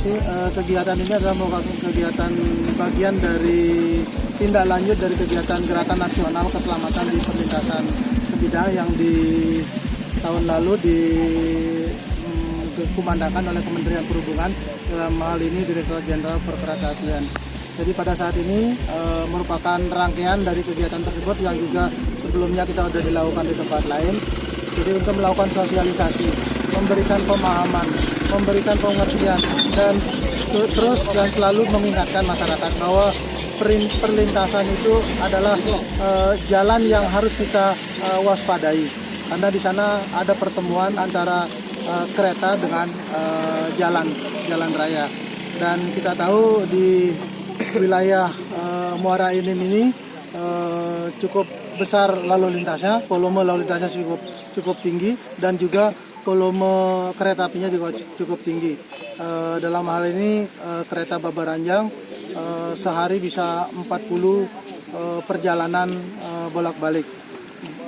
kasih. Kegiatan ini adalah merupakan kegiatan bagian dari tindak lanjut dari kegiatan Gerakan Nasional Keselamatan di Perlintasan Sebidang yang di tahun lalu dikumandangkan oleh Kementerian Perhubungan, dalam hal ini Direktorat Jenderal Perkeretaapian. Jadi pada saat ini merupakan rangkaian dari kegiatan tersebut yang juga sebelumnya kita sudah dilakukan di tempat lain. Jadi untuk melakukan sosialisasi, memberikan pemahaman, memberikan pengertian, dan terus dan selalu mengingatkan masyarakat bahwa perlintasan itu adalah jalan yang harus kita waspadai, karena di sana ada pertemuan antara kereta dengan jalan raya. Dan kita tahu di wilayah Muara Enim ini cukup besar lalu lintasnya, volume lalu lintasnya cukup tinggi, dan juga volume kereta apinya juga cukup tinggi. Dalam hal ini kereta Babaranjang sehari bisa 40 perjalanan bolak-balik.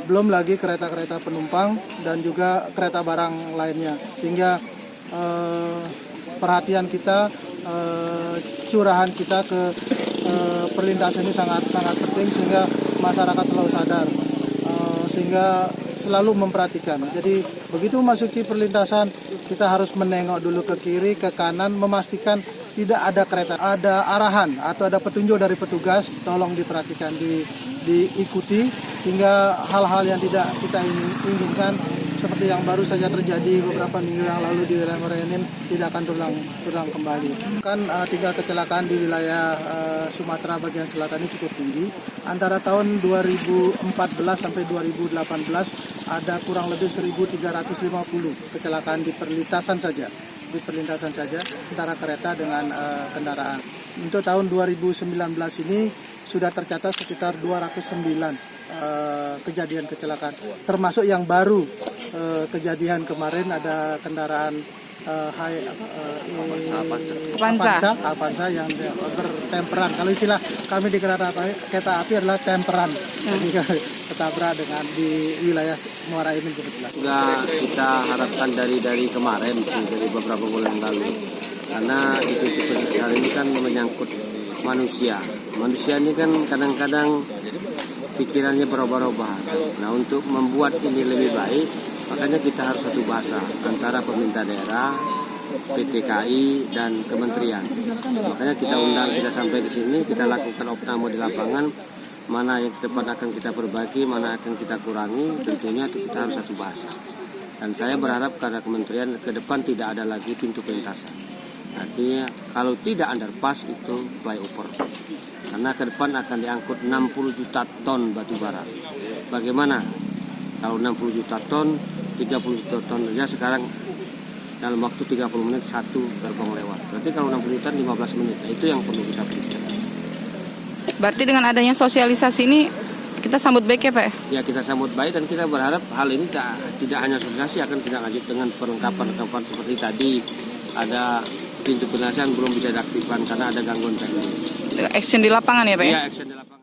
Belum lagi kereta-kereta penumpang dan juga kereta barang lainnya. Sehingga perhatian kita, curahan kita ke perlintasan ini sangat penting, sehingga masyarakat selalu sadar, sehingga selalu memperhatikan. Jadi begitu memasuki perlintasan, kita harus menengok dulu ke kiri, ke kanan, memastikan tidak ada kereta, ada arahan atau ada petunjuk dari petugas, tolong diperhatikan, diikuti, sehingga hal-hal yang tidak kita inginkan seperti yang baru saja terjadi beberapa minggu yang lalu di wilayah Muara Enim tidak akan terulang kembali. Kan tingkat kecelakaan di wilayah Sumatera bagian selatan ini cukup tinggi. Antara tahun 2014 sampai 2018 ada kurang lebih 1.350 kecelakaan di perlintasan saja. Antara kereta dengan kendaraan. Untuk tahun 2019 ini sudah tercatat sekitar 209 kejadian kecelakaan, termasuk yang baru kejadian kemarin ada kendaraan Avanza yang bertemperan. Kalau istilah kami di kereta api adalah temperan, ketabrak dengan di wilayah Muara ini kebetulan. Kita harapkan dari kemarin sih, dari beberapa bulan lalu, karena itu hal ini kan menyangkut manusia. Manusia ini kan kadang-kadang pikirannya berubah-ubah. Nah, untuk membuat ini lebih baik, makanya kita harus satu bahasa antara pemerintah daerah, PT KAI, dan kementerian. Makanya kita undang, kita sampai di sini, kita lakukan opname di lapangan, mana yang ke depan akan kita perbaiki, mana akan kita kurangi, tentunya kita harus satu bahasa. Dan saya berharap karena kementerian ke depan tidak ada lagi pintu perlintasan. Artinya kalau tidak underpass itu flyover. Karena ke depan akan diangkut 60 juta ton batu bara. Bagaimana kalau 60 juta ton, 30 juta ton saja sekarang dalam waktu 30 menit satu gerbong lewat. Berarti kalau 60 juta 15 menit. Nah, itu yang perlu kita pikirkan. Berarti dengan adanya sosialisasi ini kita sambut baik ya Pak? Ya, kita sambut baik, dan kita berharap hal ini tidak hanya sosialisasi, akan tidak lanjut dengan perlengkapan seperti tadi. Ada pintu perlintasan belum bisa diaktifkan karena ada gangguan teknis. Action di lapangan ya Pak? Iya, action di lapangan.